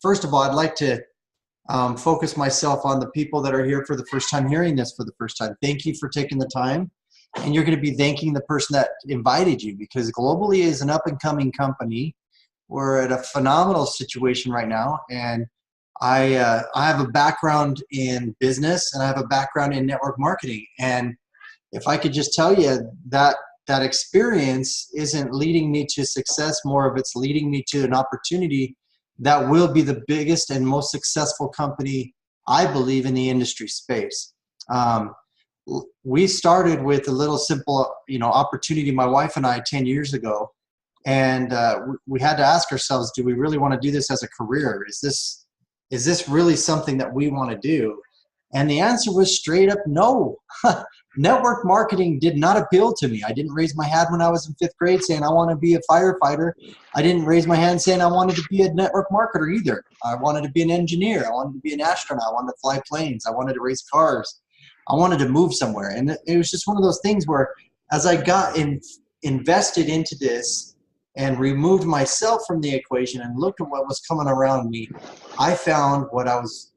first of all, I'd like to focus myself on the people that are here for the first time, hearing this for the first time. Thank you for taking the time. And you're going to be thanking the person that invited you, because Globallee is an up-and-coming company. We're at a phenomenal situation right now. And I have a background in business and I have a background in network marketing. And if I could just tell you that that experience isn't leading me to success, more of it's leading me to an opportunity that will be the biggest and most successful company, I believe, in the industry space. We started with a little simple, opportunity, my wife and I, 10 years ago. And we had to ask ourselves, do we really want to do this as a career? Is this really something that we want to do? And the answer was straight up no. Network marketing did not appeal to me. I didn't raise my hand when I was in 5th grade saying I want to be a firefighter. I didn't raise my hand saying I wanted to be a network marketer either. I wanted to be an engineer. I wanted to be an astronaut. I wanted to fly planes. I wanted to race cars. I wanted to move somewhere. And it was just one of those things where as I got invested into this and removed myself from the equation and looked at what was coming around me, I found what I was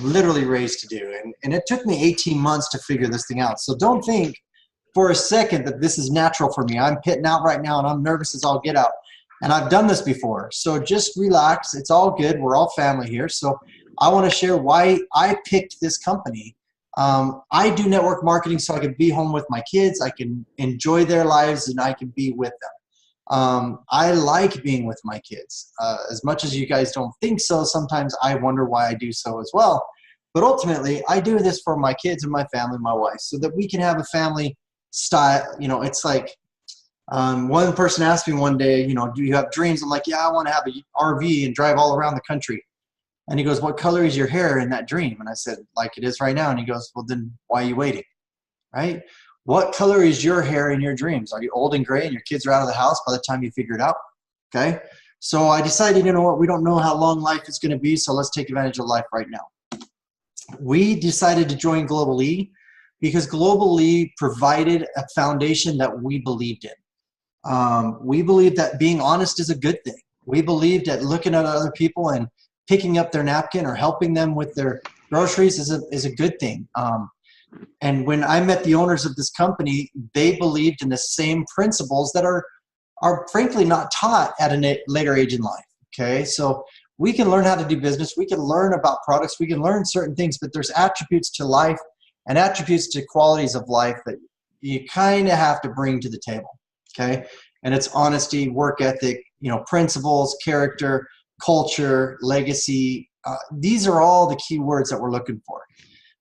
literally raised to do. And it took me 18 months to figure this thing out. So don't think for a second that this is natural for me. I'm pitting out right now and I'm nervous as all get out. And I've done this before. So just relax. It's all good. We're all family here. So I want to share why I picked this company. I do network marketing so I can be home with my kids. I can enjoy their lives and I can be with them. I like being with my kids. As much as you guys don't think so, sometimes I wonder why I do so as well. But ultimately, I do this for my kids and my family, my wife, so that we can have a family style. It's like one person asked me one day, do you have dreams? I'm like, yeah, I want to have an RV and drive all around the country. And he goes, what color is your hair in that dream? And I said, like it is right now. And he goes, well, then why are you waiting? Right? What color is your hair in your dreams? Are you old and gray and your kids are out of the house by the time you figure it out? Okay. So I decided, you know what, we don't know how long life is going to be, so let's take advantage of life right now. We decided to join Globallee because Globallee provided a foundation that we believed in. We believed that being honest is a good thing. We believed that looking at other people and picking up their napkin or helping them with their groceries is a good thing. And when I met the owners of this company, they believed in the same principles that are frankly not taught at a later age in life. Okay, so we can learn how to do business. We can learn about products. We can learn certain things, but there's attributes to life and attributes to qualities of life that you kind of have to bring to the table. Okay, and it's honesty, work ethic, principles, character, culture, legacy. These are all the key words that we're looking for.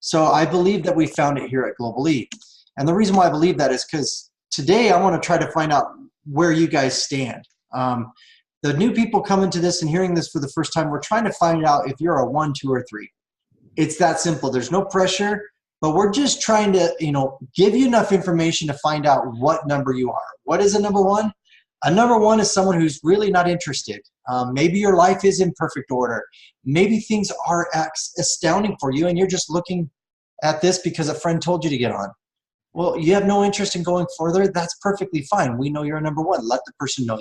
So I believe that we found it here at Globallee. And the reason why I believe that is because today I want to try to find out where you guys stand. The new people coming to this and hearing this for the first time, we're trying to find out if you're a 1, 2, or 3. It's that simple. There's no pressure, but we're just trying to, give you enough information to find out what number you are. What is a number 1? A number 1 is someone who's really not interested. Maybe your life is in perfect order. Maybe things are astounding for you and you're just looking at this because a friend told you to get on. Well, you have no interest in going further. That's perfectly fine. We know you're a number 1. Let the person know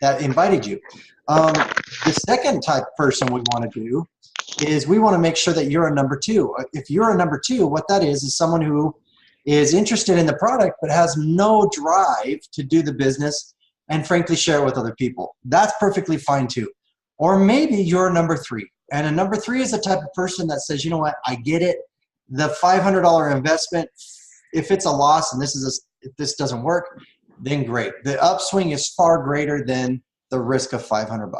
that invited you. The second type of person we want to do is we want to make sure that you're a number 2. If you're a number 2, what that is someone who is interested in the product but has no drive to do the business and frankly share it with other people. That's perfectly fine too. Or maybe you're a number 3. And a number 3 is the type of person that says, you know what, I get it. The $500 investment, if it's a loss and if this doesn't work, then great. The upswing is far greater than the risk of $500.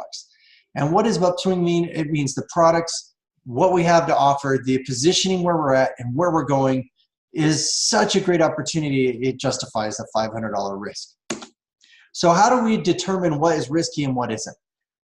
And what does upswing mean? It means the products, what we have to offer, the positioning where we're at and where we're going is such a great opportunity. It justifies the $500 risk. So how do we determine what is risky and what isn't?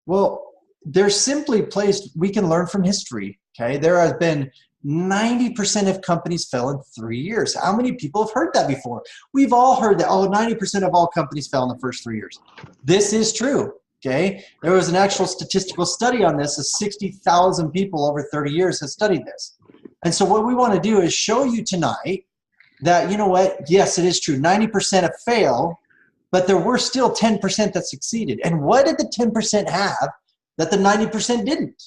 Well, they're simply placed, we can learn from history. Okay, there has been 90% of companies fell in 3 years. How many people have heard that before? We've all heard that, 90% of all companies fell in the first 3 years. This is true, okay? There was an actual statistical study on this. 60,000 people over 30 years have studied this. And so what we want to do is show you tonight that, you know what, yes, it is true. 90% have failed, but there were still 10% that succeeded. And what did the 10% have that the 90% didn't.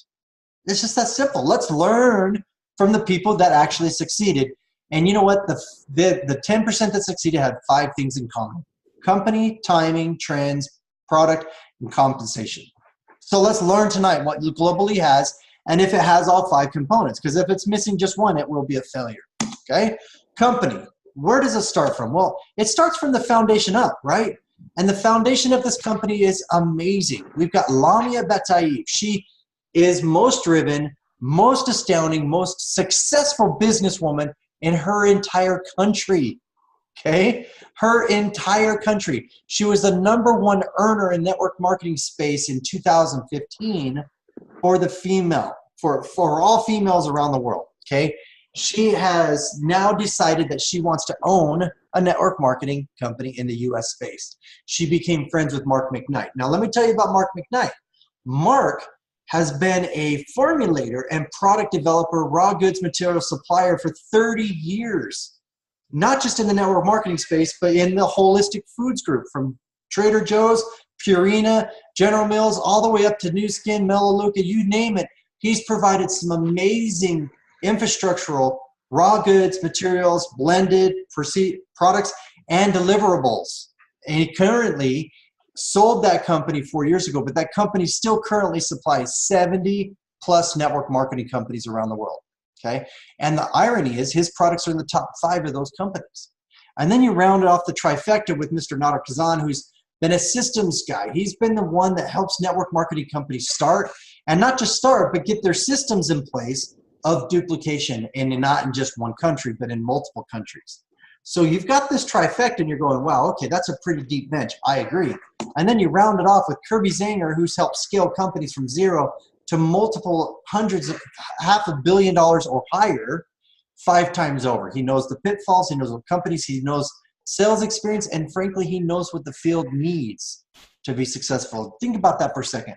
It's just that simple. Let's learn from the people that actually succeeded. And you know what? The 10% that succeeded had 5 things in common: company, timing, trends, product, and compensation. So let's learn tonight what Globallee has, and if it has all 5 components, because if it's missing just one, it will be a failure. Okay? Company. Where does it start from? Well, it starts from the foundation up, right? And the foundation of this company is amazing. We've got Lamia Bettaieb. She is most driven, most astounding, most successful businesswoman in her entire country. Okay? Her entire country. She was the #1 earner in network marketing space in 2015 for the female, for all females around the world. Okay? She has now decided that she wants to own a network marketing company in the US space. She became friends with McKnight. Now let me tell you about McKnight. Mark has been a formulator and product developer, raw goods material supplier for 30 years. Not just in the network marketing space, but in the holistic foods group, from Trader Joe's, Purina, General Mills, all the way up to New Skin, Melaleuca, you name it. He's provided some amazing infrastructural raw goods, materials, blended products, and deliverables. And he currently sold that company 4 years ago, but that company still currently supplies 70 plus network marketing companies around the world. Okay. And the irony is his products are in the top 5 of those companies. And then you round it off the trifecta with Mr. Nauder Khazan, who's been a systems guy. He's been the one that helps network marketing companies start, and not just start, but get their systems in place of duplication, and not in just one country, but in multiple countries. So you've got this trifecta and you're going, wow, okay, that's a pretty deep bench. I agree. And then you round it off with Kirby Zanger, who's helped scale companies from 0 to multiple hundreds of $500 million or higher 5 times over. He knows the pitfalls, he knows what companies, he knows sales experience, and frankly, he knows what the field needs to be successful. Think about that for a second.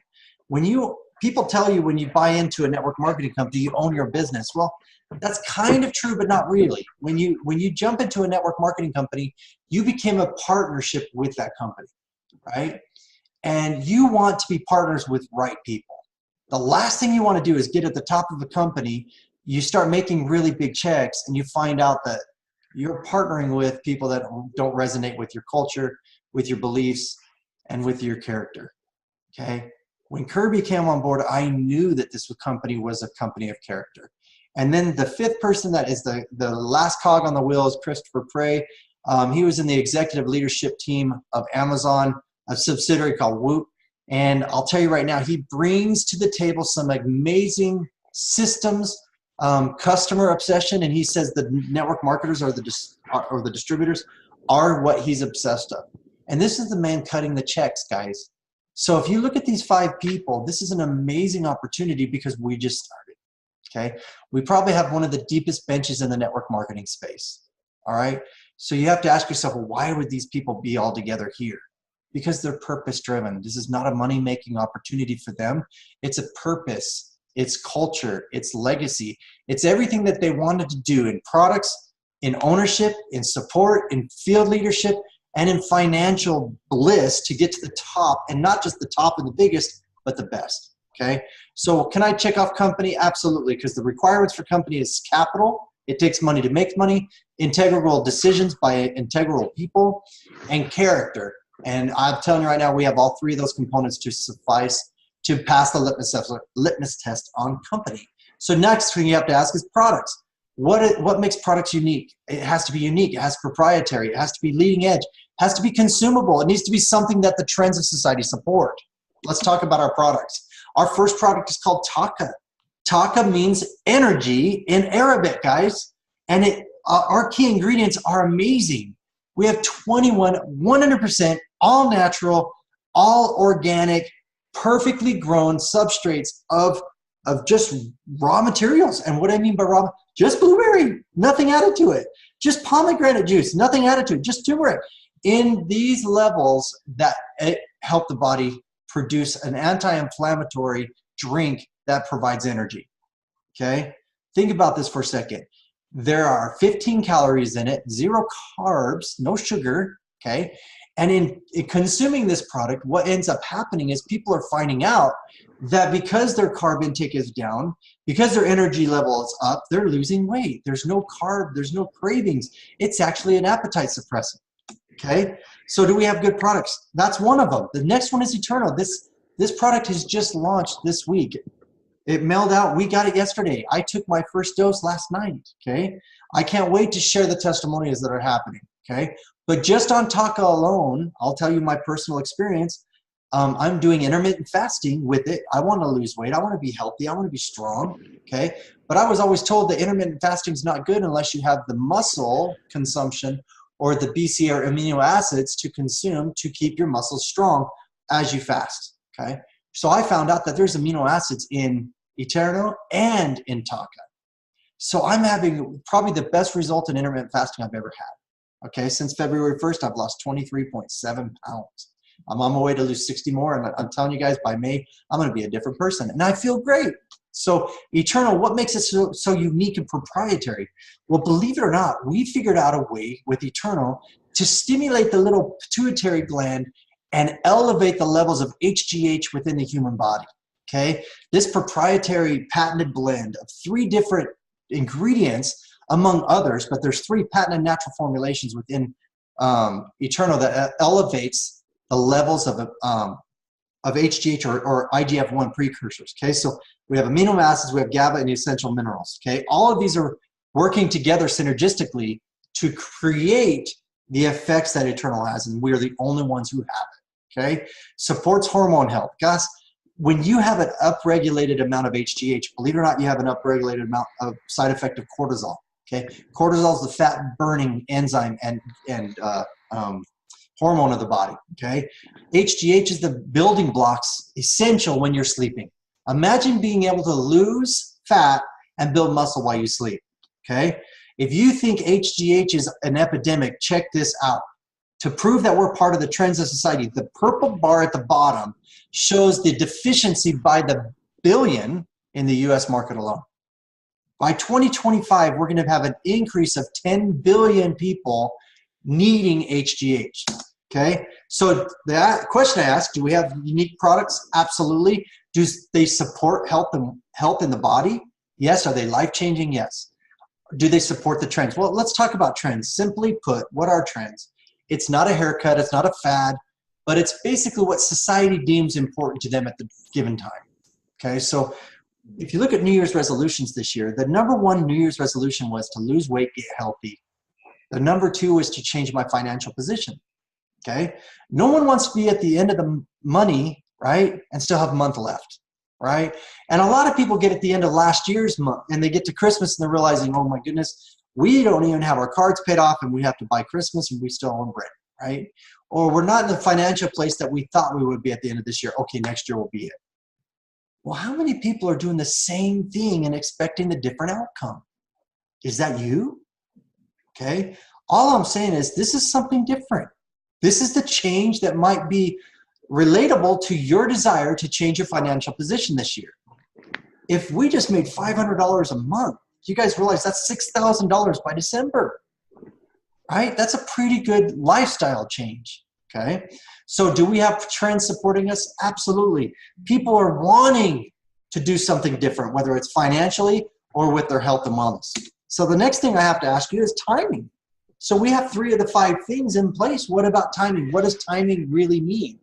People tell you when you buy into a network marketing company, you own your business. Well, that's kind of true, but not really. When you jump into a network marketing company, you became a partnership with that company, right? And you want to be partners with right people. The last thing you want to do is get at the top of a company, you start making really big checks, and you find out that you're partnering with people that don't resonate with your culture, with your beliefs, and with your character, okay? When Kirby came on board, I knew that this company was a company of character. And then the 5th person that is the last cog on the wheel is Christopher Prey. He was in the executive leadership team of Amazon, a subsidiary called Woot. And I'll tell you right now, he brings to the table some amazing systems, customer obsession, and he says the network marketers or the distributors are what he's obsessed of. And this is the man cutting the checks, guys. So if you look at these 5 people, this is an amazing opportunity because we just started, okay? We probably have one of the deepest benches in the network marketing space, all right? So you have to ask yourself, well, why would these people be all together here? Because they're purpose-driven. This is not a money-making opportunity for them. It's a purpose, it's culture, it's legacy. It's everything that they wanted to do in products, in ownership, in support, in field leadership, and in financial bliss to get to the top, and not just the top and the biggest, but the best, okay? So can I check off company? Absolutely, because the requirements for company is capital. It takes money to make money, integral decisions by integral people, and character. And I'm telling you right now, we have all 3 of those components to suffice to pass the litmus test on company. So next thing you have to ask is products. What makes products unique? It has to be unique. It has proprietary. It has to be leading edge. It has to be consumable. It needs to be something that the trends of society support. Let's talk about our products. Our first product is called Taka. Taka means energy in Arabic, guys. And our key ingredients are amazing. We have 21 100% all natural, all organic, perfectly grown substrates of just raw materials. And what I mean by raw, just blueberry, nothing added to it. Just pomegranate juice, nothing added to it, just turmeric. In these levels that help the body produce an anti-inflammatory drink that provides energy, okay? Think about this for a second. There are 15 calories in it, 0 carbs, no sugar, okay? And in consuming this product, what ends up happening is people are finding out that because their carb intake is down, because their energy level is up, they're losing weight. There's no carb, there's no cravings. It's actually an appetite suppressant. Okay, so do we have good products? That's one of them. The next one is Eternal. This product has just launched this week. It mailed out. We got it yesterday. I took my first dose last night. Okay, I can't wait to share the testimonials that are happening. Okay, but just on Taka alone, I'll tell you my personal experience. I'm doing intermittent fasting with it. I want to lose weight. I want to be healthy. I want to be strong. Okay, but I was always told that intermittent fasting is not good unless you have the muscle consumption or the BC or amino acids to consume to keep your muscles strong as you fast. Okay, so I found out that there's amino acids in Eterno and in Taka. So I'm having probably the best result in intermittent fasting I've ever had. Okay, since February 1st, I've lost 23.7 pounds. I'm on my way to lose 60 more, and I'm telling you guys, by May, I'm going to be a different person, and I feel great. So Eternal, what makes it so unique and proprietary? Well, believe it or not, we figured out a way with Eternal to stimulate the little pituitary gland and elevate the levels of HGH within the human body. Okay, this proprietary patented blend of 3 different ingredients, among others, but there's 3 patented natural formulations within Eternal that elevates the levels of HGH or IGF-1 precursors. Okay, so we have amino acids, we have GABA, and essential minerals. Okay, all of these are working together synergistically to create the effects that Eternal has, and we are the only ones who have it. Okay, supports hormone health. Guys, when you have an upregulated amount of HGH, believe it or not, you have an upregulated amount of side effect of cortisol. Okay, cortisol is the fat burning enzyme and hormone of the body. Okay, HGH is the building blocks essential when you're sleeping. Imagine being able to lose fat and build muscle while you sleep. Okay, if you think HGH is an epidemic, check this out. To prove that we're part of the trends of society, the purple bar at the bottom shows the deficiency by the billion in the US market alone. By 2025, we're going to have an increase of 10 billion people needing HGH. Okay, so the question I asked, do we have unique products? Absolutely. Do they support health in the body? Yes. Are they life-changing? Yes. Do they support the trends? Well, let's talk about trends. Simply put, what are trends? It's not a haircut, it's not a fad, but it's basically what society deems important to them at the given time. Okay, so if you look at New Year's resolutions this year, the #1 New Year's resolution was to lose weight, get healthy. The #2 was to change my financial position. Okay, no one wants to be at the end of the money, right, and still have a month left, right? And a lot of people get at the end of last year's month and they get to Christmas and they're realizing, oh my goodness, we don't even have our cards paid off and we have to buy Christmas and we still own bread, right? Or we're not in the financial place that we thought we would be at the end of this year. Okay, next year will be it. Well, how many people are doing the same thing and expecting the different outcome? Is that you? Okay, all I'm saying is this is something different. This is the change that might be relatable to your desire to change your financial position this year. If we just made $500 a month, you guys realize that's $6,000 by December, right? That's a pretty good lifestyle change, okay? So do we have trends supporting us? Absolutely. People are wanting to do something different, whether it's financially or with their health and wellness. So the next thing I have to ask you is timing. So we have 3 of the 5 things in place. What about timing? What does timing really mean?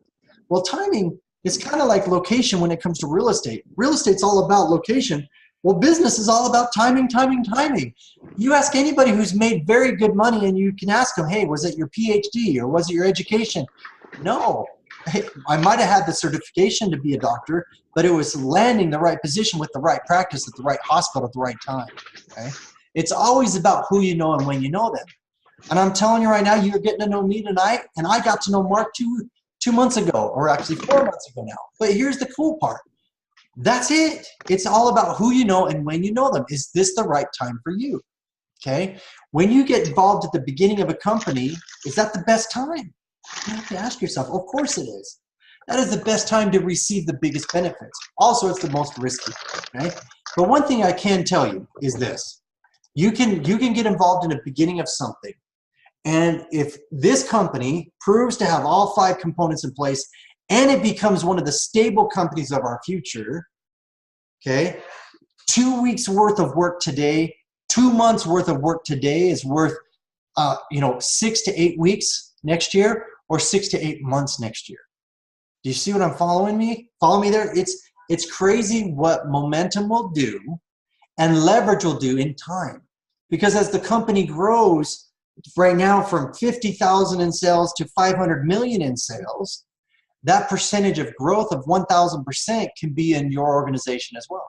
Well, timing is kind of like location when it comes to real estate. Real estate's all about location. Well, business is all about timing, timing, timing. You ask anybody who's made very good money and you can ask them, hey, was it your PhD or was it your education? No. Hey, I might have had the certification to be a doctor, but it was landing the right position with the right practice at the right hospital at the right time. Okay? It's always about who you know and when you know them. And I'm telling you right now, you're getting to know me tonight, and I got to know Mark two months ago, or actually 4 months ago now. But here's the cool part. That's it. It's all about who you know and when you know them. Is this the right time for you? Okay. When you get involved at the beginning of a company, is that the best time? You have to ask yourself, of course it is. That is the best time to receive the biggest benefits. Also, it's the most risky. Okay. But one thing I can tell you is this. You can get involved in the beginning of something. And if this company proves to have all 5 components in place and it becomes one of the stable companies of our future, okay? 2 weeks worth of work today, 2 months worth of work today is worth, 6 to 8 weeks next year, or 6 to 8 months next year. Do you see what I'm following me? Follow me there? It's crazy what momentum will do and leverage will do in time. Because as the company grows right now from 50,000 in sales to 500 million in sales, that percentage of growth of 1,000% can be in your organization as well.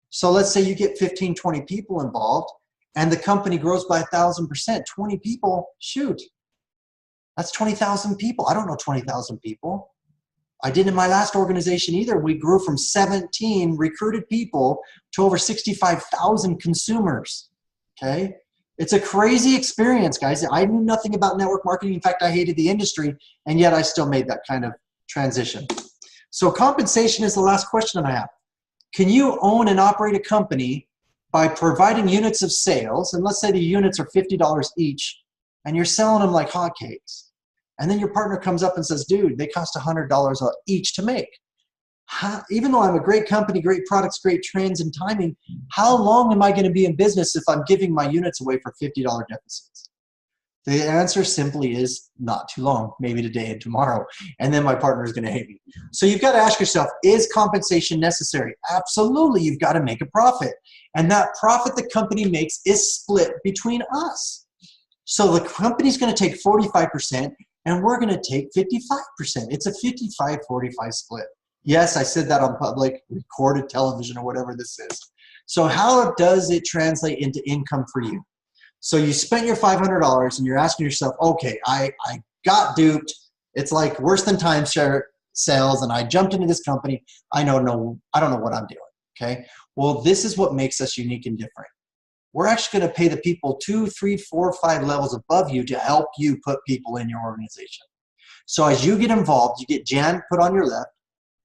So let's say you get 15, 20 people involved and the company grows by 1,000%, 20 people, shoot, that's 20,000 people. I don't know 20,000 people. I didn't in my last organization either. We grew from 17 recruited people to over 65,000 consumers, okay? It's a crazy experience, guys. I knew nothing about network marketing. In fact, I hated the industry, and yet I still made that kind of transition. So compensation is the last question I have. Can you own and operate a company by providing units of sales? And let's say the units are $50 each, and you're selling them like hotcakes. And then your partner comes up and says, dude, they cost $100 each to make. Even though I'm a great company, great products, great trends and timing, how long am I going to be in business if I'm giving my units away for $50 deficits? The answer simply is not too long, maybe today and tomorrow. And then my partner is going to hate me. So you've got to ask yourself, is compensation necessary? Absolutely, you've got to make a profit. And that profit the company makes is split between us. So the company's going to take 45%. And we're going to take 55%. It's a 55-45 split. Yes, I said that on public, recorded television, or whatever this is. So how does it translate into income for you? So you spent your $500 and you're asking yourself, okay, I got duped. It's like worse than timeshare sales, and I jumped into this company. I don't know what I'm doing, okay? Well, this is what makes us unique and different. We're actually going to pay the people 2, 3, 4, 5 levels above you to help you put people in your organization. So as you get involved, you get Jan put on your left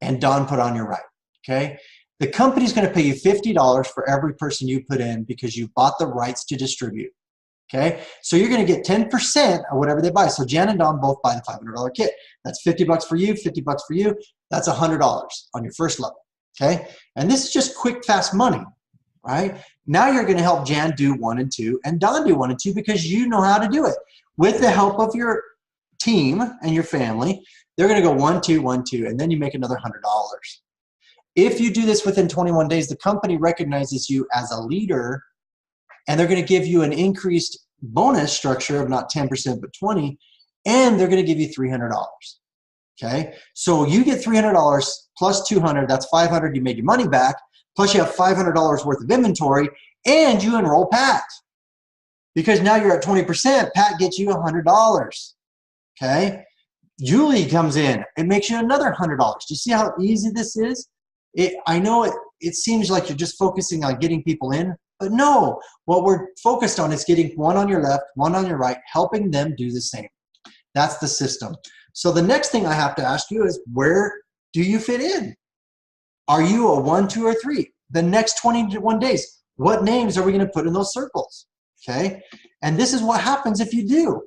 and Don put on your right, okay? The company's going to pay you $50 for every person you put in because you bought the rights to distribute, okay? So you're going to get 10% of whatever they buy. So Jan and Don both buy the $500 kit. That's $50 for you, $50 for you. That's $100 on your first level, okay? And this is just quick, fast money, right? Now you're going to help Jan do 1 and 2 and Don do 1 and 2 because you know how to do it. With the help of your team and your family, they're going to go 1, 2, 1, 2, and then you make another $100. If you do this within 21 days, the company recognizes you as a leader, and they're going to give you an increased bonus structure of not 10% but 20, and they're going to give you $300. Okay, so you get $300 plus $200. That's $500. You made your money back. Plus you have $500 worth of inventory, and you enroll Pat. Because now you're at 20%, Pat gets you $100. Okay? Julie comes in, it makes you another $100. Do you see how easy this is? I know it seems like you're just focusing on getting people in, but no. What we're focused on is getting 1 on your left, 1 on your right, helping them do the same. That's the system. So the next thing I have to ask you is, where do you fit in? Are you a 1, 2, or 3? The next 21 days, what names are we going to put in those circles? Okay? And this is what happens if you do.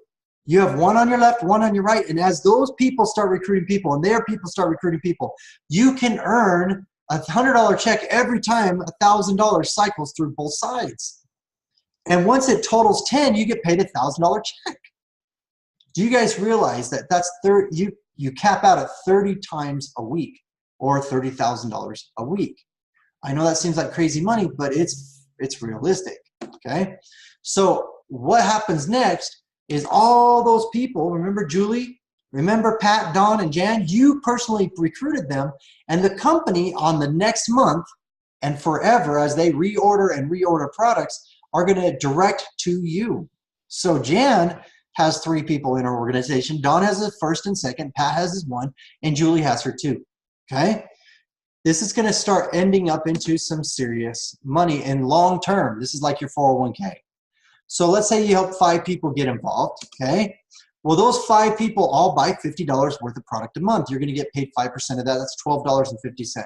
You have 1 on your left, 1 on your right, and as those people start recruiting people and their people start recruiting people, you can earn a $100 check every time $1,000 cycles through both sides. And once it totals 10, you get paid a $1,000 check. Do you guys realize that that's you cap out at 30 times a week, or $30,000 a week? I know that seems like crazy money, but it's realistic, okay? So what happens next is all those people, remember Julie, remember Pat, Don, and Jan, you personally recruited them, and the company on the next month and forever, as they reorder and reorder products, are going to direct to you. So Jan has 3 people in her organization, Don has his first and second, Pat has his 1, and Julie has her 2, okay? This is going to start ending up into some serious money in long term. This is like your 401k. So let's say you help 5 people get involved, okay? Well, those 5 people all buy $50 worth of product a month. You're going to get paid 5% of that. That's $12.50.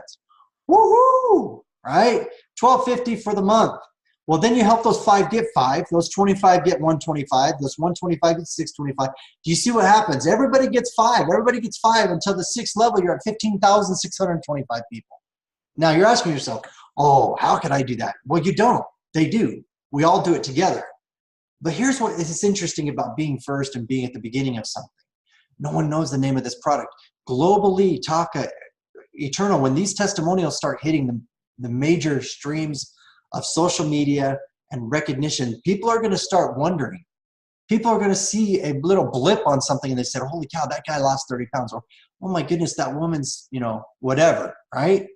Woohoo! Right? $12.50 for the month. Well, then you help those 5 get 5, those 25 get 125, those 125 get 625. Do you see what happens? Everybody gets 5. Everybody gets 5 until the 6th level. You're at 15,625 people. Now you're asking yourself, oh, how could I do that? Well, you don't. They do. We all do it together. But here's what is interesting about being first and being at the beginning of something. No one knows the name of this product. Globallee, Taka, Eternal, when these testimonials start hitting the major streams of social media and recognition, people are going to start wondering. People are going to see a little blip on something and they said, holy cow, that guy lost 30 pounds. Or, oh my goodness, that woman's, whatever, right?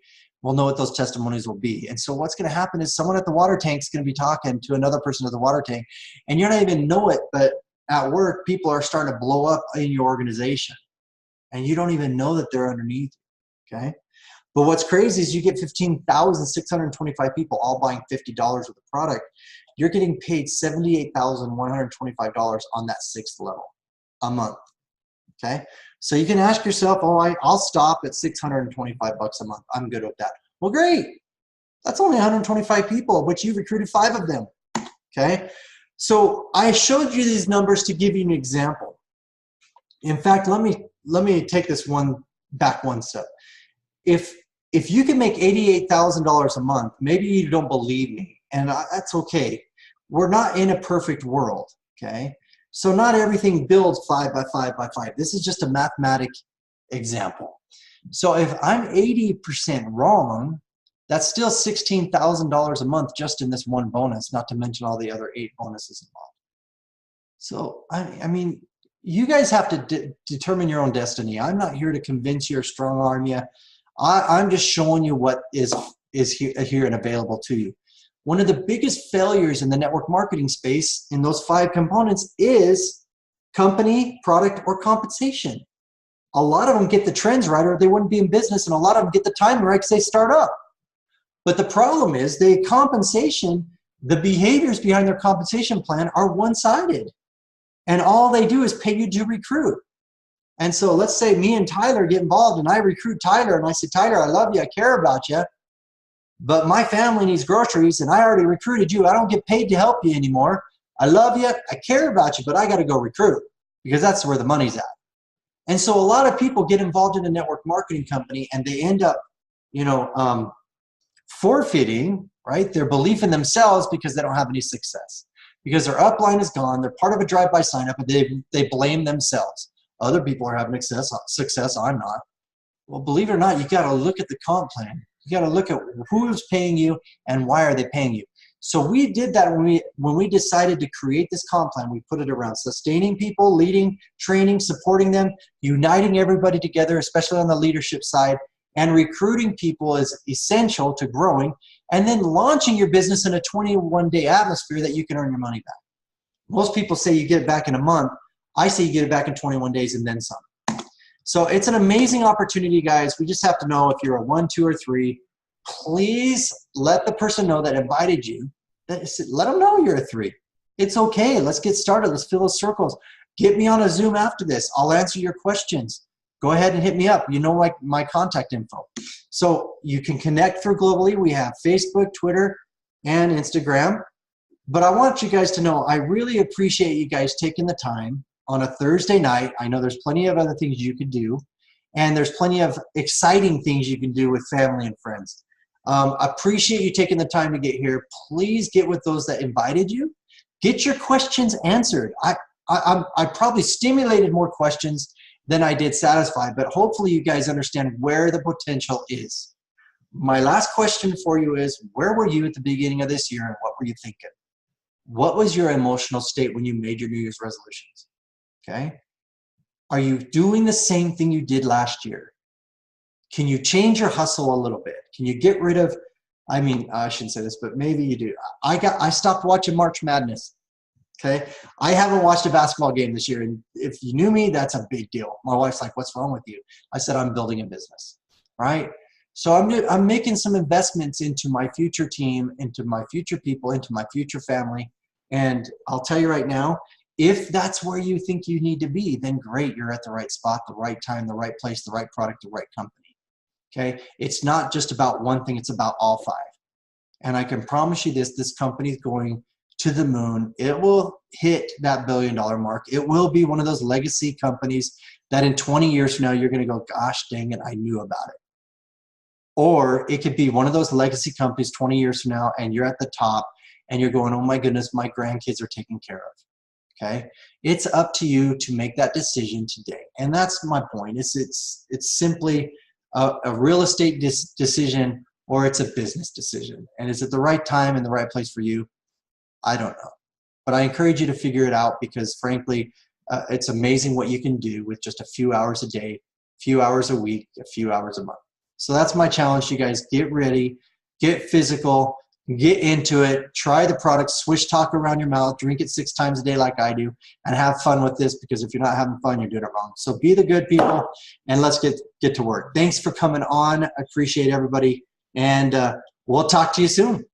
We'll know what those testimonies will be. And so what's going to happen is someone at the water tank is going to be talking to another person at the water tank, and you're not even know it, but at work, people are starting to blow up in your organization, and you don't even know that they're underneath, okay? But what's crazy is you get 15,625 people all buying $50 worth of product. You're getting paid $78,125 on that 6th level a month, okay? So you can ask yourself, oh, I'll stop at $625 a month. I'm good with that. Well, great. That's only 125 people, but you recruited 5 of them, okay? So I showed you these numbers to give you an example. In fact, let me take this back one step. If you can make $88,000 a month, maybe you don't believe me, and that's okay. We're not in a perfect world, okay? So not everything builds 5 by 5 by 5. This is just a mathematic example. So if I'm 80% wrong, that's still $16,000 a month just in this one bonus, not to mention all the other 8 bonuses involved. So, I mean, you guys have to determine your own destiny. I'm not here to convince you or strong arm you. I'm just showing you what is here and available to you. One of the biggest failures in the network marketing space in those 5 components is company, product, or compensation. A lot of them get the trends right or they wouldn't be in business, and a lot of them get the timing right because they start up. But the problem is the compensation, the behaviors behind their compensation plan are one-sided. And all they do is pay you to recruit. And so let's say me and Tyler get involved and I recruit Tyler and I say, Tyler, I love you, I care about you, but my family needs groceries and I already recruited you. I don't get paid to help you anymore. I love you, I care about you, but I got to go recruit because that's where the money's at. And so a lot of people get involved in a network marketing company and they end up, forfeiting, right, their belief in themselves because they don't have any success. Because their upline is gone, they're part of a drive-by sign-up, and they blame themselves. Other people are having success, I'm not. Well, believe it or not, you got to look at the comp plan. You got to look at who's paying you and why are they paying you. So we did that when we decided to create this comp plan. We put it around sustaining people, leading, training, supporting them, uniting everybody together, especially on the leadership side, and recruiting people is essential to growing, and then launching your business in a 21-day atmosphere that you can earn your money back. Most people say you get it back in a month. I say you get it back in 21 days and then some. So it's an amazing opportunity, guys. We just have to know if you're a 1, 2, or 3. Please let the person know that invited you. Let them know you're a 3. It's okay. Let's get started. Let's fill those circles. Get me on a Zoom after this. I'll answer your questions. Go ahead and hit me up. You know my contact info. So you can connect through Globallee. We have Facebook, Twitter, and Instagram. But I want you guys to know I really appreciate you guys taking the time on a Thursday night. I know there's plenty of other things you could do, and there's plenty of exciting things you can do with family and friends. Appreciate you taking the time to get here. Please get with those that invited you. Get your questions answered. I probably stimulated more questions than I did satisfy, but hopefully you guys understand where the potential is. My last question for you is, where were you at the beginning of this year and what were you thinking? What was your emotional state when you made your New Year's resolutions? Okay? Are you doing the same thing you did last year? Can you change your hustle a little bit? Can you get rid of, I shouldn't say this, but maybe you do. I stopped watching March Madness. Okay, I haven't watched a basketball game this year, and if you knew me, that's a big deal. My wife's like, "What's wrong with you?" I said, "I'm building a business." Right? So I'm making some investments into my future team, into my future people, into my future family, and I'll tell you right now, if that's where you think you need to be, then great, you're at the right spot, the right time, the right place, the right product, the right company. Okay, it's not just about one thing; it's about all 5. And I can promise you this company is going to the moon. It will hit that $1 billion mark. It will be one of those legacy companies that in 20 years from now, you're going to go, gosh, dang it, I knew about it. Or it could be one of those legacy companies 20 years from now, and you're at the top and you're going, oh my goodness, my grandkids are taken care of. Okay. It's up to you to make that decision today. And that's my point. It's simply a real estate decision, or it's a business decision. And is it the right time and the right place for you? I don't know. But I encourage you to figure it out, because frankly, it's amazing what you can do with just a few hours a day, a few hours a week, a few hours a month. So that's my challenge to you guys. Get ready, get physical, get into it, try the product, swish talk around your mouth, drink it 6 times a day like I do, and have fun with this, because if you're not having fun, you're doing it wrong. So be the good people, and let's get to work. Thanks for coming on. I appreciate everybody, and we'll talk to you soon.